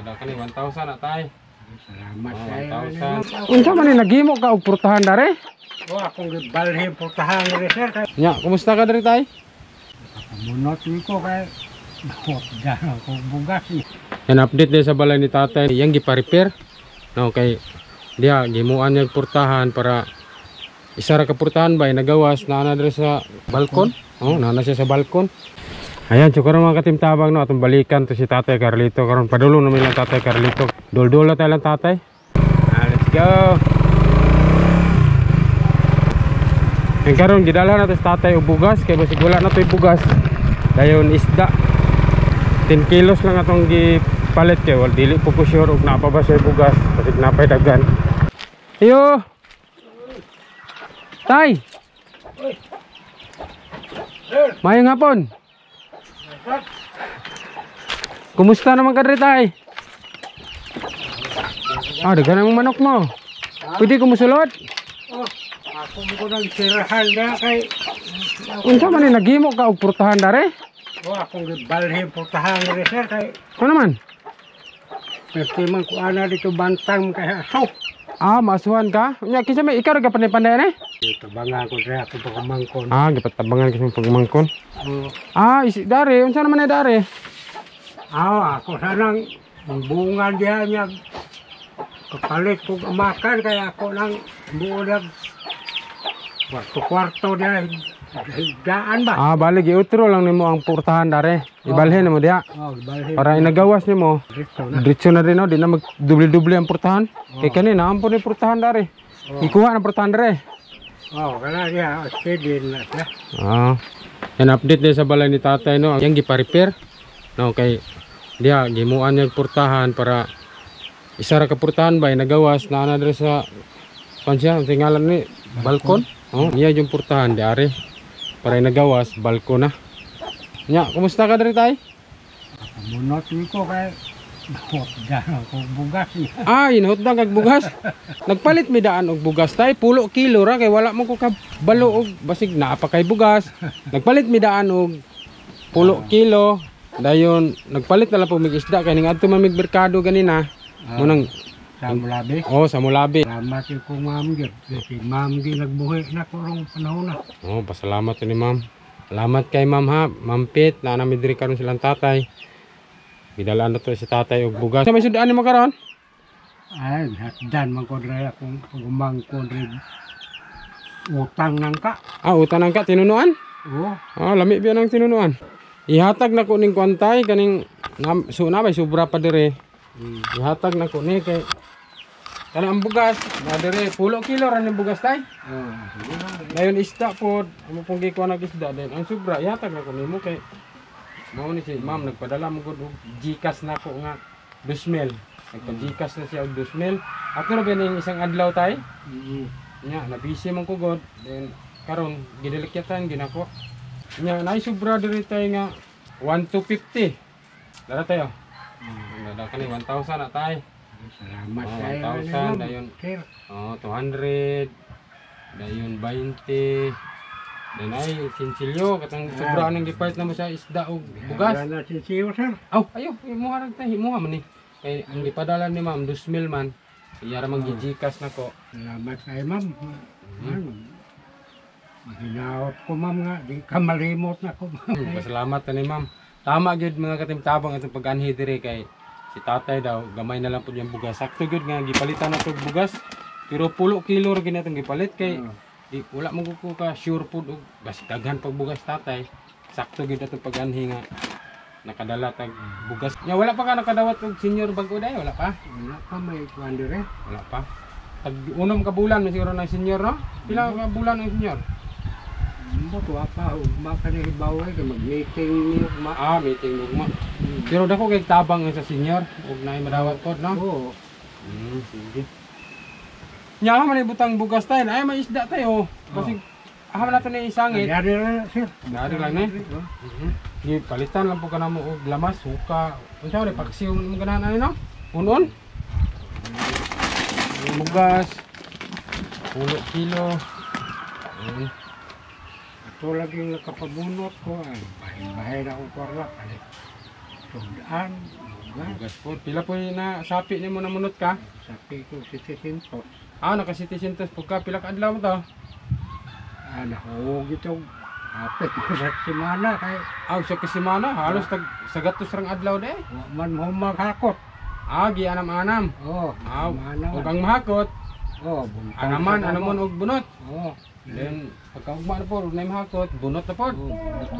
Ada kali 1,000 na tay. Salamat Oh, kayo. 1,000. Unsa man ni naghimo ka og purtahan dare? Oh, akong gibalhin putahan ni sir kay Nya, kumusta ka diri tay? munot ni ko kay nakot dyan ako bugas ni. Yan update din sa balay ni tatay, yang gipa-repair. No, kay diha gimuan niya og purtahan para isa ra ka purtahan ba nagawas na ana diri sa balkon. Oh, na siya sa balkon. Ayan, so karon mga katimtabang no, atong balikan to si Tatay Carlito. Karon padulong namin lang Tatay Carlito. Dol-dol tayo lang tatay. Let's go. Ang karon gidala na to si Tatay og bugas kay basig wala na to bugas. Dayon isda. 10 kilos lang atong gipalit kay wal dili po ko sure og napa ba siya bugas basig napay daghan. Iyo. Tay. Mayong hapon. Kumusta naman ka diri tay? Daghan ang manok mo. Pwede ko musulod? Oh, ako mo nang sirahan na kay Unsa man ni naghimo ka og purtahan dare? oh, akong gibalhin putahan ni sir kay Ano naman? pwede man ko ana dito bantang kay aso. Masuhan ka? Nya kinsa may ikaw ra panay-panay ni? Tabangan ko sa ako pagmangkon. Gipatabangan kasi pagmangkon. Oh, Dare, unsa naman ni dare? ako sanang bungan diha niya kapalit ko makan kaya ako nang buolag kwarto diha daan ba? Bali giutro lang nimo ang purtahan dare. Ibalhin mo diha. Oh, balhin. Para inagawas nimo. Dito na. Diretso na rin no, di na mag-dubli-dubli ang purtahan. Kay kanina ampun ni purtahan dare. Ikuha ang purtahan dare. Oh, kana diha steady na siya. Yan update din sa balay ni tatay no. Yang gipa-repair. No, kay diha gimuan niya og purtahan para isa ra ka purtahan ba nagawas na ana diri sa pansya tingalan ni balkon. Niya yung purtahan diare. Para nagawas balkon na. Nya, kumusta ka diri tay? Munot ni ko kay nakot dyan ako bugas ni. Inhot na kag bugas. Nagpalit mi daan og bugas tay, pulo kilo ra kay wala man ko ka balo og basig naa pa kay bugas. Nagpalit mi daan og pulo kilo. Dayon nagpalit na lang po mig isda kay ning adto man mig merkado ganina. Munang Sa mulabi. sa Mulabi. Salamat ko ma'am gid. Si ma'am gi nagbuhi na ko rong panahon na. Pasalamat ni ma'am. Salamat kay ma'am ha. Ma'am Pit, na namin diri karon silang tatay. Gidalaan na to si tatay og bugas. Sa may sudaan mo karon? Ay, hatdan man ko dre akong pagumangkon rin. Utang nang ka. Utang ka tinunuan? Oh, Lami biya nang tinunuan. Ihatag na ko ning kwantay kaning suna bay sobra pa dire. Ihatag na ko ni kay kana ang bugas, na dire pulo kilo ra ning bugas tay. Dayon isda pod, amo pong gikuha nag isda din. Ang sobra ihatag na ko nimo kay mao ni si ma'am nagpadala mo gud og GCash na ko nga 2,000. Nagpa-GCash na siya og 2,000. Ako ra ba ning isang adlaw tay? Nya na busy man ko god. Then karon gidilikyatan ginako. Nya nay sobra diri tay nga 1,250. Dara tayo. Dada kani 1,000 na tay. salamat Oh, kayo. 1,000 dayon. Sir. 200. Dayon 20. Then ay sinsilyo katang sobra ning gipart na mo sa isda og bugas. Wala na si Siyo, sir. Ayo, imuha ra tay, imuha man ni. Kay ang gipadala ni ma'am 2,000 man. Iya ra man gi-GCash nako. Salamat kayo, ma'am. Mahinaot ko, ma'am nga. Di ka malimot na ko, ma'am. Pasalamat ni ma'am. Tama gyud mga katimtabang atong pag-anhi diri kay si tatay daw gamay na lang pud yung bugas. Sakto gyud nga gipalitan na to bugas. Pero pulo kilo ra ginatong gipalit kay di wala mo ko ka sure pud og basi daghan pag bugas tatay. Sakto gyud atong pag-anhi nga nakadala tag bugas. Nya wala pa ka nakadawat og senior bago day, wala pa. Wala pa may kuwan dire. Wala pa. Tag unom ka bulan na siguro ng senior no? Pila ka bulan ng senior? Mo ko apa baka ni baway kay mag-meeting ni ma. Meeting ugma. Pero dako kay tabang sa senior ug naay madawat pod no. Oo. Sige. Nya man ibutang bugas tayo, ay may isda tayo. Kasi aham nato ni isangit. Dari na, sir. Dari lang ni. Di palitan lang po kanamo og lamas, suka. Unsa ni paksiw mo ganahan ani no? Unon. Bugas. 10 kilo. Ito lagi nakapabunot ko. Bahay-bahay na akong kwarla. Palit. Tundaan. Bugas po. Pila po yung na sapi niyo mo namunot ka? Sapi ko si Tisinto. Nakasitisintos po ka. Pila ka adlaw mo to? Nahugog ito. Apit ko sa simana kay Sa kasimana. Halos sagatos rang adlaw de. wa man mo maghakot. Gianam-anam. Simana. Ug ang mahakot. Buntag. Anaman, anamon og bunot. Oo. Then, pagkaugma na po, huwag na yung mahakot, bunot na po. Bunot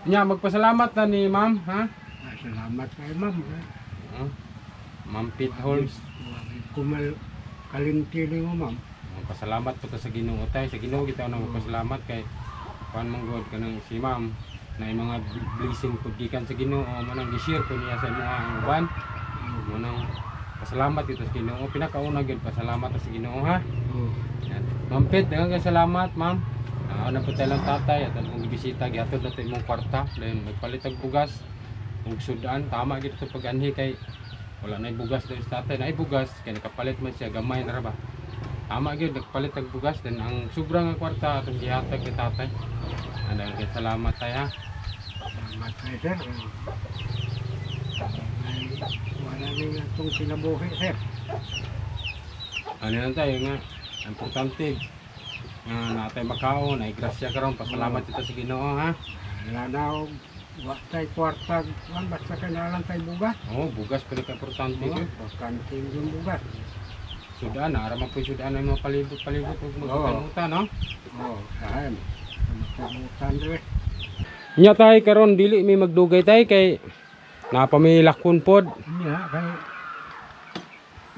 na. Magpasalamat na ni ma'am, ha? Salamat kay ma'am. Ma'am Pete Holmes. Kumal kalintili mo ma'am. Magpasalamat po ta sa Ginoo tay. Sa Ginoo kita na magpasalamat kay kuan mong God kanang si ma'am na yung mga blessing po gikan sa Ginoo mo nang gi-share ko niya sa mga ang uban. Mo nang pasalamat dito sa Ginoo. Pinakauna gyud pasalamat sa Ginoo ha. Yan. Ma'am Pete, daghang salamat ma'am. Na po tayo lang tatay at ang bisita gihatod na tayo mong kwarta. Then magpalit ang bugas. Ug sudan tama gid to pag-anhi kay wala na bugas daw sa tatay. Na bugas kay nakapalit man siya gamay na ra ba. Tama gyud nagpalit ang bugas then ang sobrang nga kwarta atong gihatag kay tatay. Daghang salamat tay ha. Salamat kay sir. Wala nang itong sinabuhi sir. Ano lang tayo nga importante nga natay makaon ay grasya karon pasalamat dito sa Ginoo ha. Wala na akong wa tay kwarta. Basta kailangan tay bugas. Bugas pala ka importante gyud. Kanting yung bugas. Sudan ara man po sudan ay mga palibot-palibot ug magutang-utang no. Saan. Magutang dire. Nya tay karon dili mi magdugay tay kay napamilakon pod. Kay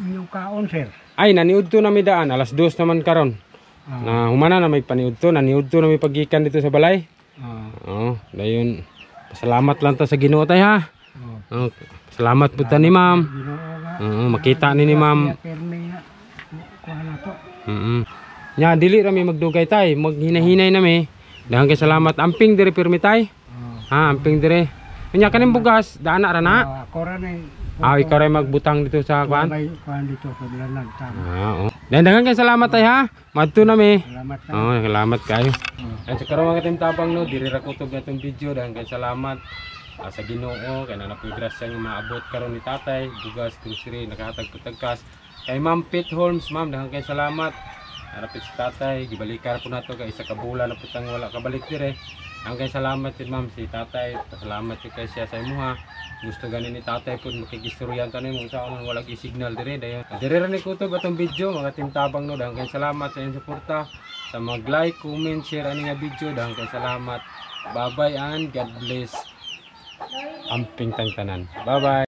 inyong kaon sir. Ay naniudto na mi daan alas 2 naman karon. Na humana na may paniudto, naniudto na may pagikan dito sa balay. Dayon. Pasalamat lang ta sa Ginoo tay ha. Salamat po ta ni ma'am. Makita ni ma'am. Nya dili ra mi magdugay tay, maghinahinay na mi. Daghang kay salamat. Amping dire pirmi tay. Amping dire. Nya kaning bugas dana ra na. Ako ra ni. Ikaw ray magbutang dito sa kwan. May kwan dito sa bilanan. Daghang kay salamat tay ha. Madto na mi. Salamat tayo. Salamat kayo. Sa karon mga timtabang no, diri ra kutob natong video. Daghang kay salamat sa Ginoo kay napoy grasya nga maabot karon ni tatay, bugas, grocery, nakahatag tagkas. Kay Ma'am Pete Holmes, ma'am, daghang kay salamat. Harapit si tatay, gibalikar po nato kay isa ka bulan na putang wala kabalik dire. Ang kay salamat din ma'am si tatay, pasalamat kay siya sa imuha. Gusto ganin ni tatay pud makikistoryan tanin mo sa man wala gi signal dire dayon. Dire ra ni kutob atong video mga timtabang no, daghang kay salamat sa inyong suporta. Sa mag-like, comment, share ani nga video, daghang kay salamat. Bye bye and God bless. Amping tang tanan. Bye bye.